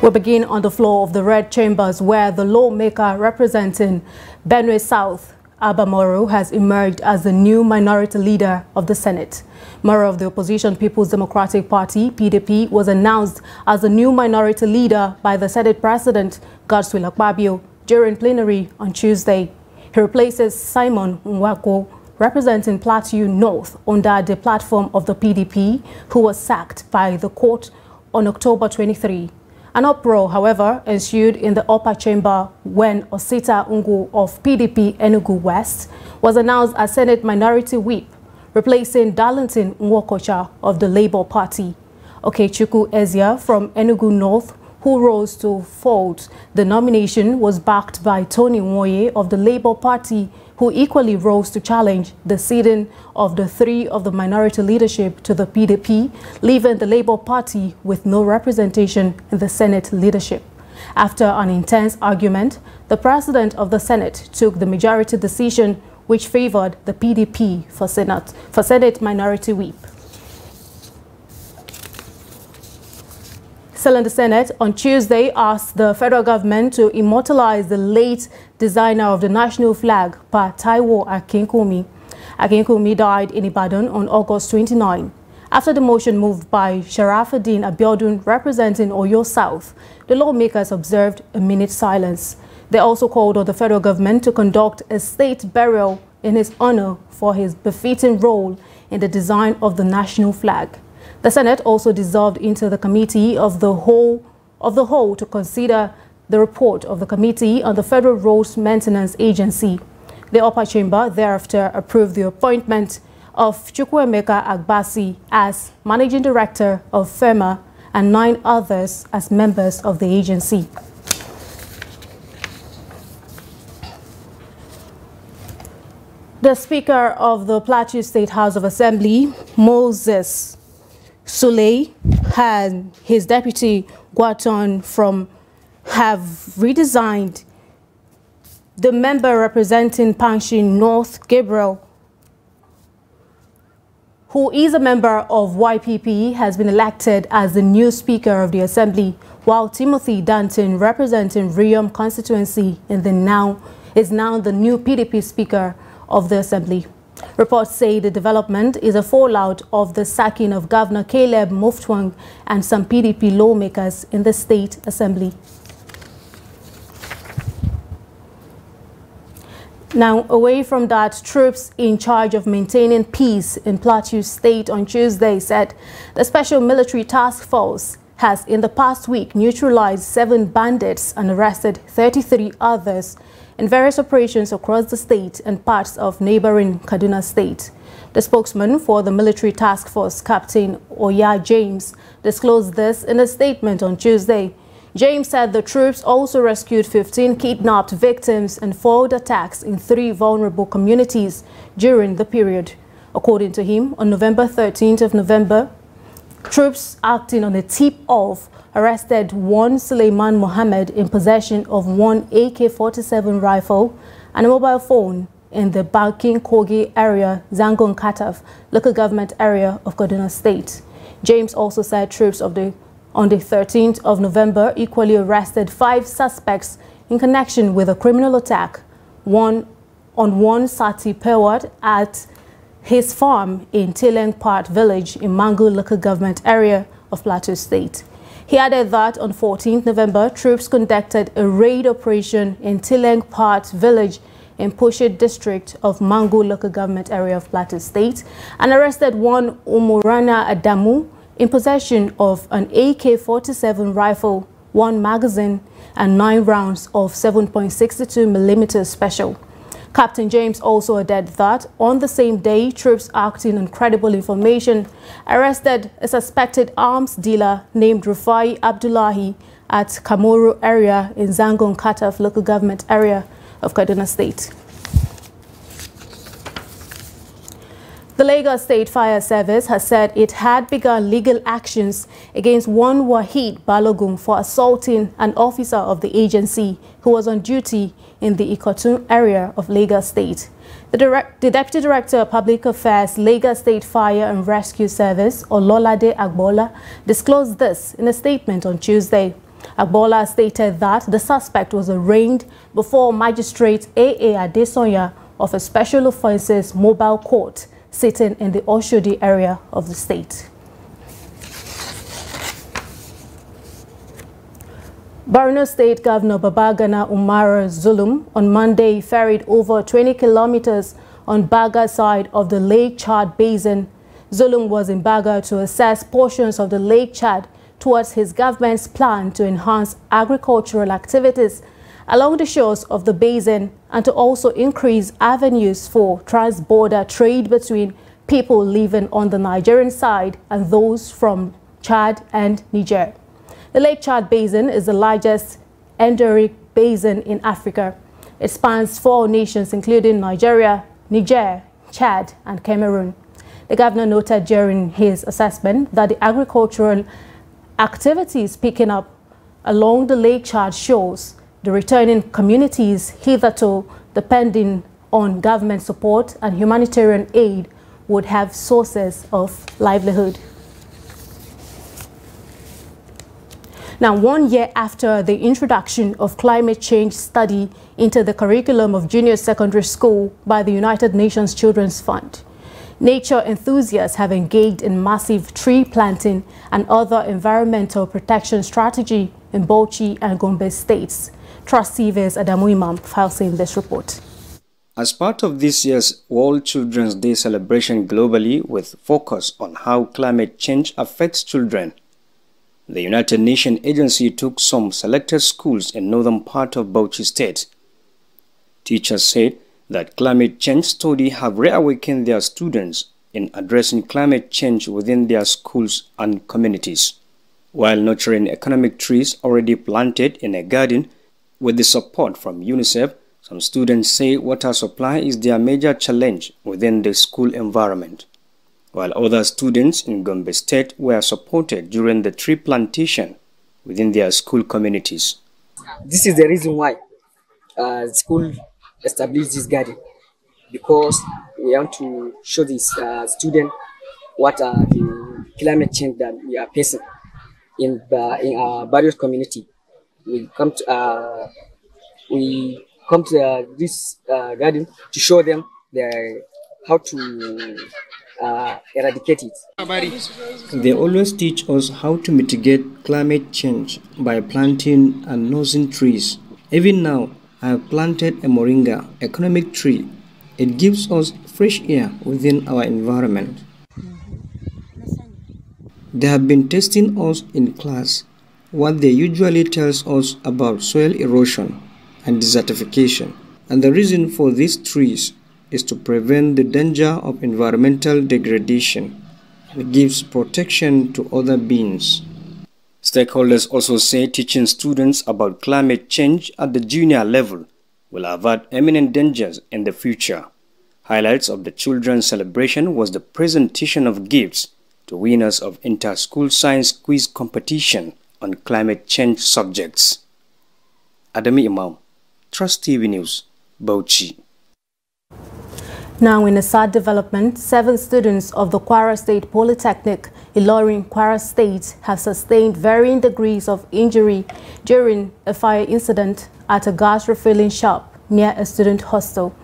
We begin on the floor of the Red Chambers, where the lawmaker representing Benue South, Abba Moro, has emerged as the new minority leader of the Senate. Moro of the opposition People's Democratic Party, PDP, was announced as the new minority leader by the Senate President, Godswill Akpabio, during plenary on Tuesday. He replaces Simon Nwako, representing Plateau North, under the platform of the PDP, who was sacked by the court on October 23. An uproar, however, ensued in the upper chamber when Osita Ungu of PDP Enugu West was announced as Senate Minority Whip, replacing Darlington Nwokocha of the Labour Party. Okechukwu Ezia from Enugu North, who rose to fold the nomination, was backed by Tony Nwoye of the Labour Party, who equally rose to challenge the ceding of the three of the minority leadership to the PDP, leaving the Labour Party with no representation in the Senate leadership. After an intense argument, the President of the Senate took the majority decision, which favored the PDP for Senate Minority Whip. Still in the Senate, on Tuesday, asked the federal government to immortalize the late designer of the national flag, Pa Taiwo Akinkunmi. Akinkunmi died in Ibadan on August 29. After the motion moved by Sharafuddin Abiodun, representing Oyo South, the lawmakers observed a minute silence. They also called on the federal government to conduct a state burial in his honor for his befitting role in the design of the national flag. The Senate also dissolved into the Committee of the Whole to consider the report of the Committee on the Federal Roads Maintenance Agency. The upper chamber thereafter approved the appointment of Chukwuemeka Agbasi as Managing Director of FEMA and 9 others as members of the agency. The Speaker of the Plateau State House of Assembly, Moses Sule, and his deputy Gwaton have redesigned. The member representing Panshin North, Gabriel, who is a member of YPP, has been elected as the new Speaker of the Assembly, while Timothy Danton, representing Riom constituency, is now the new PDP Speaker of the Assembly. Reports say the development is a fallout of the sacking of Governor Caleb Muftwang and some PDP lawmakers in the State Assembly. Now, away from that, troops in charge of maintaining peace in Plateau State on Tuesday said the Special Military Task Force has in the past week neutralized 7 bandits and arrested 33 others in various operations across the state and parts of neighboring Kaduna State. The spokesman for the Military Task Force, Captain Oya James, disclosed this in a statement on Tuesday. James said the troops also rescued 15 kidnapped victims and foiled attacks in 3 vulnerable communities during the period. According to him, on November 13th, troops acting on a tip-off arrested 1 Suleiman Mohammed in possession of 1 AK-47 rifle and a mobile phone in the Banking Kogi area, Zangon Kataf, local government area of Kaduna State. James also said troops on the 13th of November equally arrested 5 suspects in connection with a criminal attack, one Sati Pewat at his farm in Tileng Part village in Mangu local government area of Plateau State. He added that on 14th November, troops conducted a raid operation in Tileng Part village in Pushit district of Mangu local government area of Plateau State and arrested 1 Umurana Adamu in possession of an AK-47 rifle, 1 magazine, and 9 rounds of 7.62mm special. Captain James also added that on the same day, troops acting on credible information arrested a suspected arms dealer named Rufai Abdullahi at Kamoro area in Zangon Kataf local government area of Kaduna State. The Lagos State Fire Service has said it had begun legal actions against 1 Wahid Balogun for assaulting an officer of the agency who was on duty in the Ikotun area of Lagos State. The Deputy Director of Public Affairs, Lagos State Fire and Rescue Service, Ololade Agbola, disclosed this in a statement on Tuesday. Agbola stated that the suspect was arraigned before Magistrate A.A. Adesonya of a Special Offences Mobile Court sitting in the Oshodi area of the state. Borno State Governor Babagana Umar Zulum on Monday ferried over 20 kilometers on Baga side of the Lake Chad Basin. Zulum was in Baga to assess portions of the Lake Chad towards his government's plan to enhance agricultural activities along the shores of the basin and to also increase avenues for trans-border trade between people living on the Nigerian side and those from Chad and Niger. The Lake Chad Basin is the largest endemic basin in Africa. It spans 4 nations including Nigeria, Niger, Chad and Cameroon. The governor noted during his assessment that the agricultural activities picking up along the Lake Chad shores, the returning communities hitherto depending on government support and humanitarian aid would have sources of livelihood. Now, 1 year after the introduction of climate change study into the curriculum of junior secondary school by the United Nations Children's Fund, nature enthusiasts have engaged in massive tree planting and other environmental protection strategy in Bauchi and Gombe states. Trustee Viz Adamu Imam files in this report. As part of this year's World Children's Day celebration globally with focus on how climate change affects children, the United Nations agency took some selected schools in northern part of Bauchi State. Teachers said that climate change study have reawakened their students in addressing climate change within their schools and communities, while nurturing economic trees already planted in a garden with the support from UNICEF. Some students say water supply is their major challenge within the school environment, while other students in Gombe State were supported during the tree plantation within their school communities. This is the reason why school established this garden, because we want to show these students what are the climate change that we are facing in our various community. We come to this garden to show them how to eradicate it. They always teach us how to mitigate climate change by planting and nursing trees. Even now, I have planted a moringa economic tree. It gives us fresh air within our environment. They have been testing us in class what they usually tells us about soil erosion and desertification. And the reason for these trees is to prevent the danger of environmental degradation and gives protection to other beings. Stakeholders also say teaching students about climate change at the junior level will avert imminent dangers in the future. Highlights of the children's celebration was the presentation of gifts to winners of inter-school science quiz competition on climate change subjects. Adami Imam, Trust TV News, Bauchi. Now, in a sad development, 7 students of the Kwara State Polytechnic, Ilorin, Kwara State, have sustained varying degrees of injury during a fire incident at a gas refilling shop near a student hostel.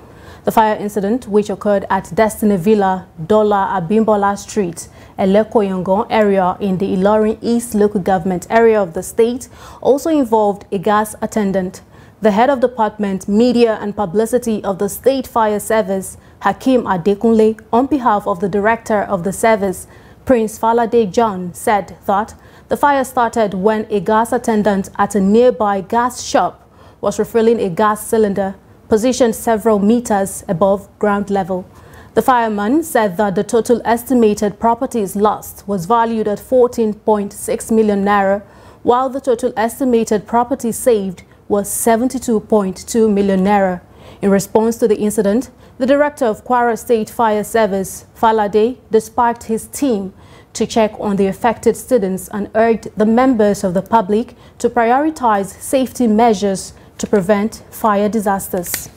The fire incident, which occurred at Destiny Villa, Dola Abimbola Street, Elekoyongon area in the Ilorin East local government area of the state, also involved a gas attendant. The head of Department, Media and Publicity of the State Fire Service, Hakim Adekunle, on behalf of the Director of the Service, Prince Falade John, said that the fire started when a gas attendant at a nearby gas shop was refilling a gas cylinder positioned several meters above ground level. The fireman said that the total estimated properties lost was valued at 14.6 million naira, while the total estimated property saved was 72.2 million naira. In response to the incident, the director of Kwara State Fire Service, Falade, dispatched his team to check on the affected students and urged the members of the public to prioritize safety measures to prevent fire disasters.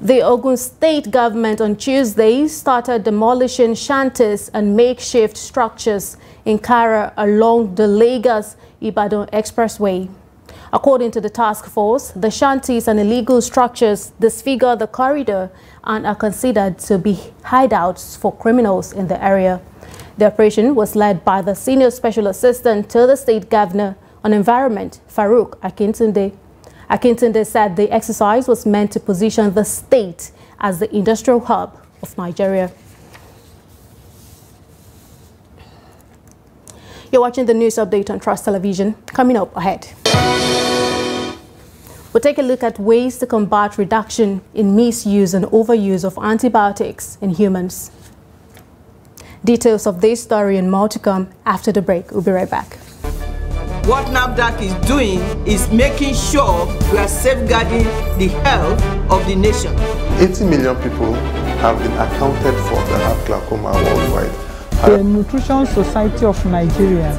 The Oyo State government on Tuesday started demolishing shanties and makeshift structures in Kara along the Lagos-Ibadan Expressway. According to the task force, the shanties and illegal structures disfigure the corridor and are considered to be hideouts for criminals in the area. The operation was led by the Senior Special Assistant to the State Governor on Environment, Farouk Akintunde. Akintunde said the exercise was meant to position the state as the industrial hub of Nigeria. You're watching the news update on Trust Television. Coming up ahead, we'll take a look at ways to combat reduction in misuse and overuse of antibiotics in humans. Details of this story and more to come after the break. We'll be right back. What NAFDAC is doing is making sure we are safeguarding the health of the nation. 80 million people have been accounted for that have glaucoma worldwide. The Nutrition Society of Nigeria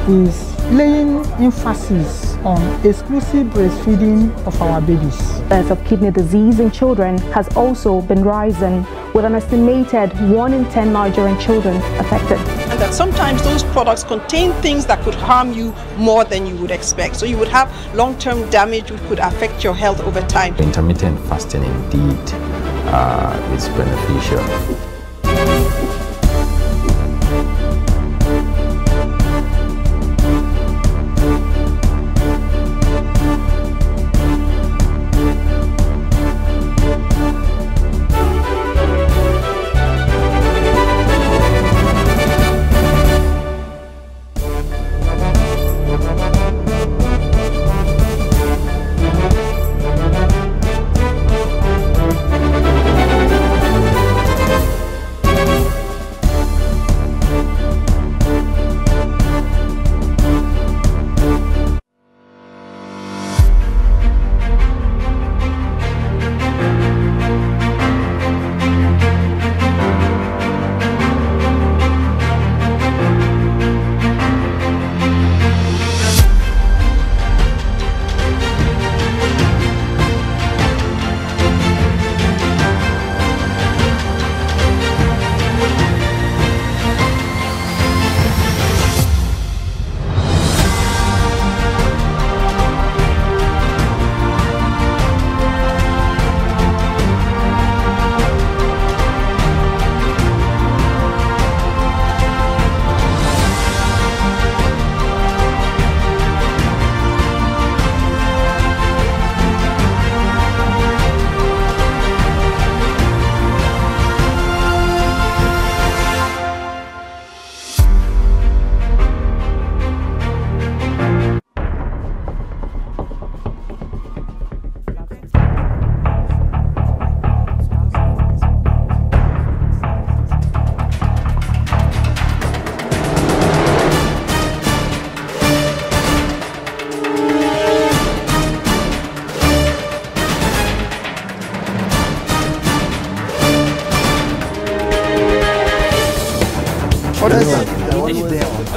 is laying emphasis on exclusive breastfeeding of our babies. The incidence of kidney disease in children has also been rising, with an estimated 1 in 10 Nigerian children affected. And that sometimes those products contain things that could harm you more than you would expect. So you would have long-term damage which could affect your health over time. Intermittent fasting indeed is beneficial.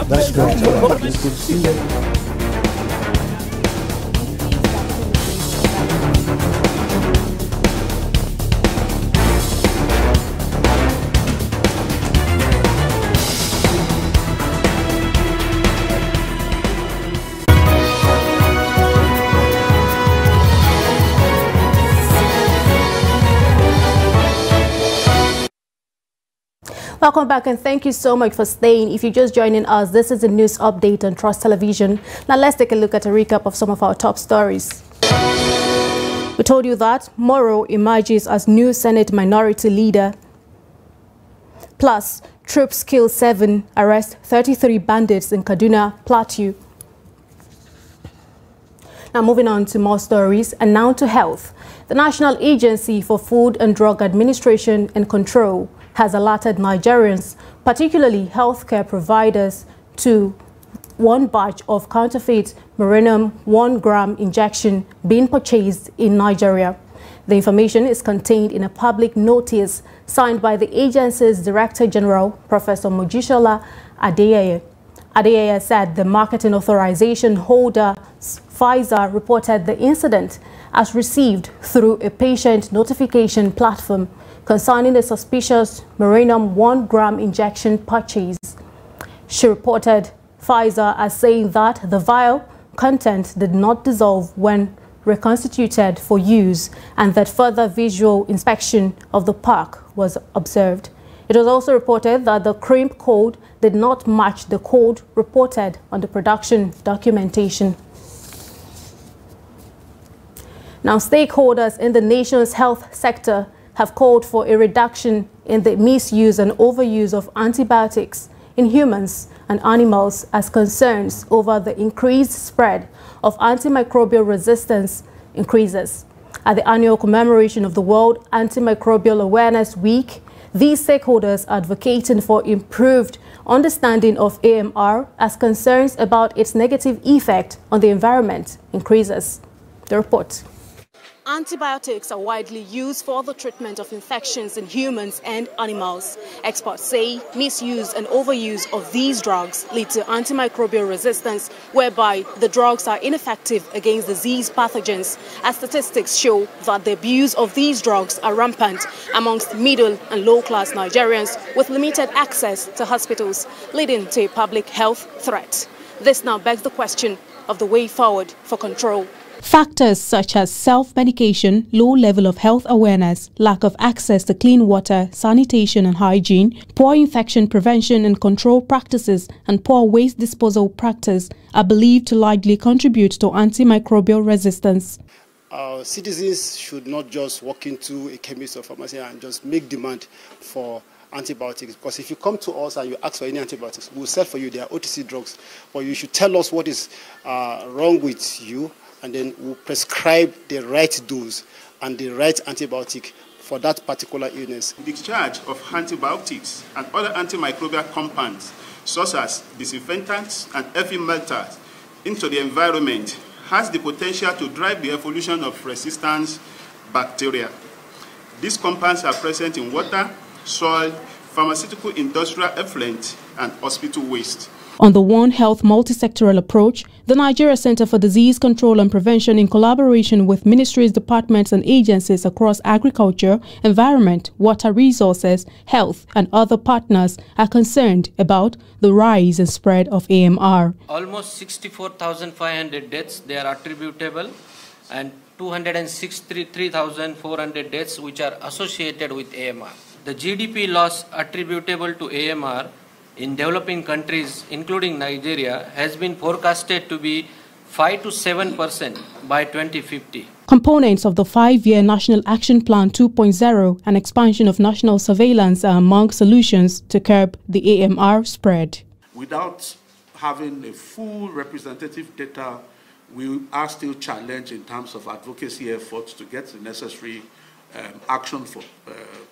That's great. Welcome back and thank you so much for staying. If you're just joining us, this is a news update on Trust Television. Now let's take a look at a recap of some of our top stories. We told you that Moro emerges as new Senate Minority Leader. Plus, troops kill 7, arrest 33 bandits in Kaduna Plateau. Now moving on to more stories, and now to health. The National Agency for Food and Drug Administration and Control has alerted Nigerians, particularly healthcare providers, to one batch of counterfeit Marinum 1-gram injection being purchased in Nigeria. The information is contained in a public notice signed by the agency's Director General, Professor Mojisola Adeyeye. Adeyeye said the marketing authorization holders Pfizer reported the incident as received through a patient notification platform concerning a suspicious Marinum 1-gram injection purchase. She reported Pfizer as saying that the vial content did not dissolve when reconstituted for use and that further visual inspection of the pack was observed. It was also reported that the crimp code did not match the code reported on the production documentation. Now, stakeholders in the nation's health sector have called for a reduction in the misuse and overuse of antibiotics in humans and animals as concerns over the increased spread of antimicrobial resistance increases. At the annual commemoration of the World Antimicrobial Awareness Week, these stakeholders are advocating for improved understanding of AMR as concerns about its negative effect on the environment increases. The report. Antibiotics are widely used for the treatment of infections in humans and animals. Experts say misuse and overuse of these drugs lead to antimicrobial resistance, whereby the drugs are ineffective against disease pathogens, as statistics show that the abuse of these drugs are rampant amongst middle and low-class Nigerians with limited access to hospitals, leading to a public health threat. This now begs the question of the way forward for control. Factors such as self-medication, low level of health awareness, lack of access to clean water, sanitation and hygiene, poor infection prevention and control practices, and poor waste disposal practice are believed to likely contribute to antimicrobial resistance. Our citizens should not just walk into a chemist or pharmacy and just make demand for antibiotics, because if you come to us and you ask for any antibiotics, we'll sell for you. They are OTC drugs, but you should tell us what is wrong with you, and then we'll prescribe the right dose and the right antibiotic for that particular illness. The discharge of antibiotics and other antimicrobial compounds, such as disinfectants and heavy metals, into the environment has the potential to drive the evolution of resistant bacteria. These compounds are present in water, soil, pharmaceutical industrial effluent, and hospital waste. On the One Health multi-sectoral approach, the Nigeria Center for Disease Control and Prevention, in collaboration with ministries, departments and agencies across agriculture, environment, water resources, health and other partners, are concerned about the rise and spread of AMR. Almost 64,500 deaths, they are attributable, and 263,400 deaths which are associated with AMR. The GDP loss attributable to AMR in developing countries, including Nigeria, has been forecasted to be 5 to 7% by 2050. Components of the 5-year National Action Plan 2.0 and expansion of national surveillance are among solutions to curb the AMR spread. Without having a full representative data, we are still challenged in terms of advocacy efforts to get the necessary action for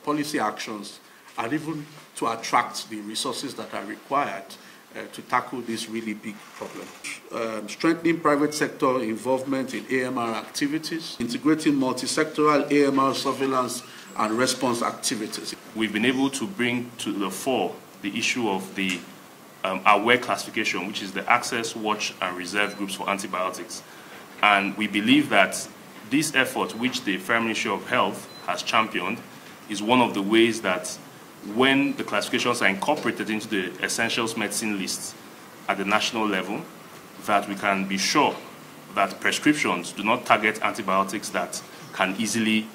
policy actions, and even to attract the resources that are required to tackle this really big problem. Strengthening private sector involvement in AMR activities, integrating multi-sectoral AMR surveillance and response activities. We've been able to bring to the fore the issue of the AWARE classification, which is the Access, Watch and Reserve groups for antibiotics. And we believe that this effort, which the Federal Ministry of Health has championed, is one of the ways that when the classifications are incorporated into the essentials medicine lists at the national level, that we can be sure that prescriptions do not target antibiotics that can easily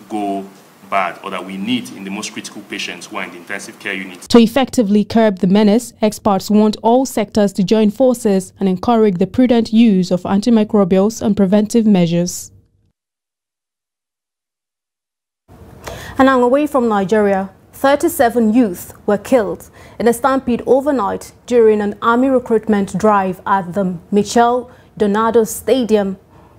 go bad or that we need in the most critical patients who are in the intensive care units. To effectively curb the menace, experts want all sectors to join forces and encourage the prudent use of antimicrobials and preventive measures. And now away from Nigeria, 37 youth were killed in a stampede overnight during an army recruitment drive at the Michel Donado Stadium,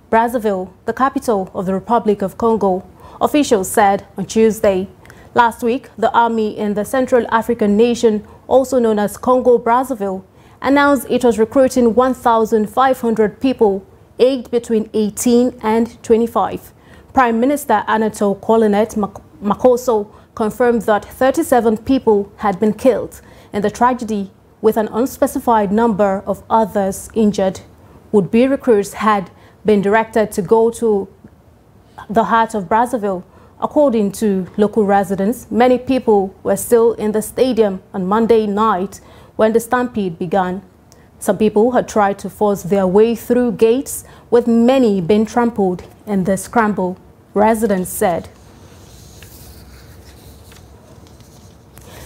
Brazzaville, the capital of the Republic of Congo, officials said on Tuesday. Last week, the army in the Central African nation, also known as Congo-Brazzaville, announced it was recruiting 1,500 people aged between 18 and 25. Prime Minister Anatole Colinet Makoso confirmed that 37 people had been killed in the tragedy, with an unspecified number of others injured. Would-be recruits had been directed to go to the heart of Brazzaville. According to local residents, many people were still in the stadium on Monday night when the stampede began. Some people had tried to force their way through gates, with many being trampled in the scramble, residents said.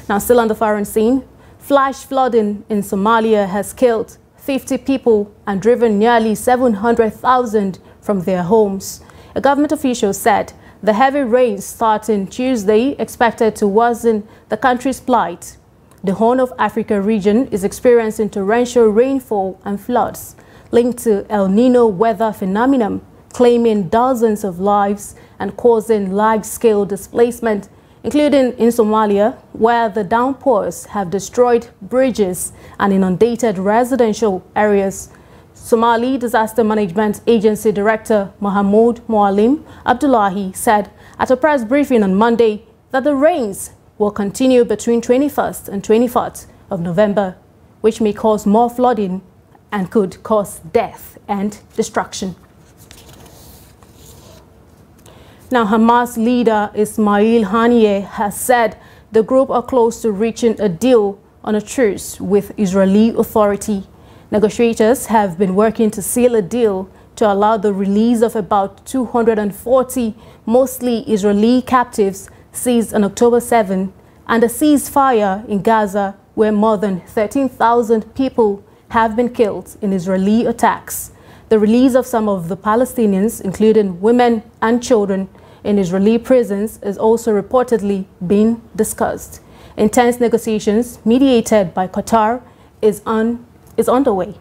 Now, still on the foreign scene, flash flooding in Somalia has killed 50 people and driven nearly 700,000 from their homes. A government official said the heavy rains starting Tuesday expected to worsen the country's plight. The Horn of Africa region is experiencing torrential rainfall and floods linked to El Nino weather phenomenon, claiming dozens of lives and causing large-scale displacement, including in Somalia, where the downpours have destroyed bridges and inundated residential areas. Somali Disaster Management Agency Director Mohammed Mualim Abdullahi said at a press briefing on Monday that the rains will continue between 21st and 24th of November, which may cause more flooding and could cause death and destruction. Now, Hamas leader Ismail Haniyeh has said the group are close to reaching a deal on a truce with Israeli authority. Negotiators have been working to seal a deal to allow the release of about 240 mostly Israeli captives seized on October 7 and a ceasefire in Gaza, where more than 13,000 people have been killed in Israeli attacks. The release of some of the Palestinians, including women and children, in Israeli prisons is also reportedly being discussed. Intense negotiations mediated by Qatar is underway.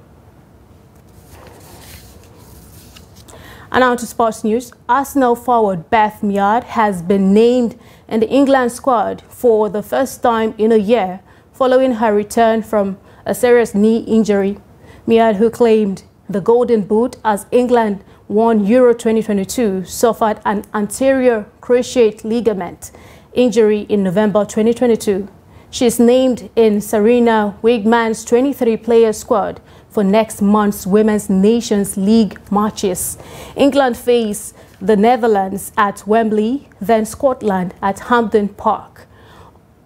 And now to sports news. Arsenal forward Beth Mead has been named in the England squad for the first time in a year following her return from a serious knee injury. Mead, who claimed the Golden Boot as England won Euro 2022, suffered an anterior cruciate ligament injury in November 2022. She is named in Serena Wigman's 23-player squad for next month's Women's Nations League matches. England face the Netherlands at Wembley, then Scotland at Hampden Park.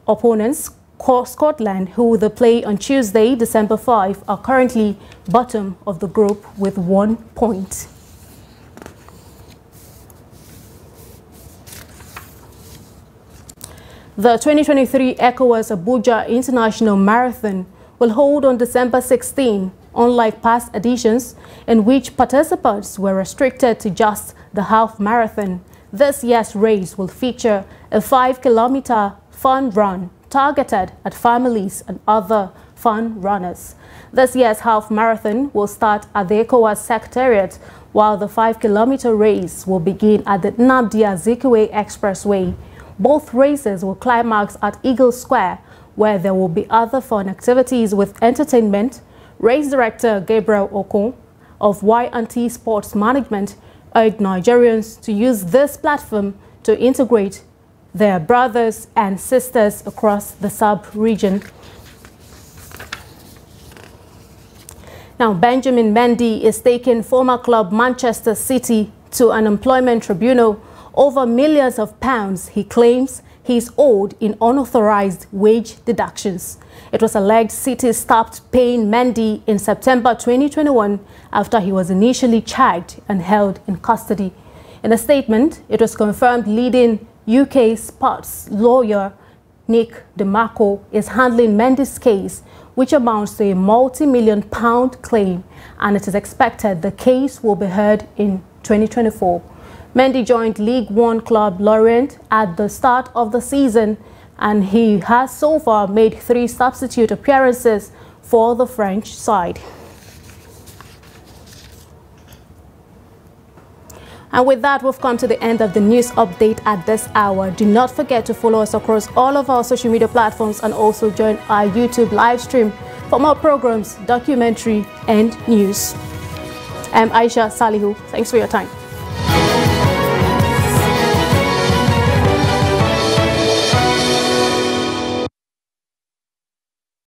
Opponents, Scotland, who will play on Tuesday, December 5, are currently bottom of the group with 1 point. The 2023 ECOWAS Abuja International Marathon will hold on December 16, unlike past editions in which participants were restricted to just the half marathon. This year's race will feature a 5-kilometer fun run targeted at families and other fun runners. This year's half marathon will start at the ECOWAS Secretariat, while the 5-kilometer race will begin at the Nnamdi Azikiwe Expressway. Both races will climax at Eagle Square, where there will be other fun activities with entertainment. Race director Gabriel Okon of Y&T Sports Management urged Nigerians to use this platform to integrate their brothers and sisters across the sub-region. Now, Benjamin Mendy is taking former club Manchester City to an employment tribunal over millions of pounds he claims he's owed in unauthorized wage deductions. It was alleged City stopped paying Mendy in September 2021 after he was initially charged and held in custody. In a statement, it was confirmed leading UK sports lawyer Nick DeMarco is handling Mendy's case, which amounts to a multi-million-pound claim, and it is expected the case will be heard in 2024. Mendy joined League One club Lorient at the start of the season, and he has so far made 3 substitute appearances for the French side. And with that, we've come to the end of the news update at this hour. Do not forget to follow us across all of our social media platforms and also join our YouTube live stream for more programs, documentary, and news. I'm Aisha Salihu. Thanks for your time.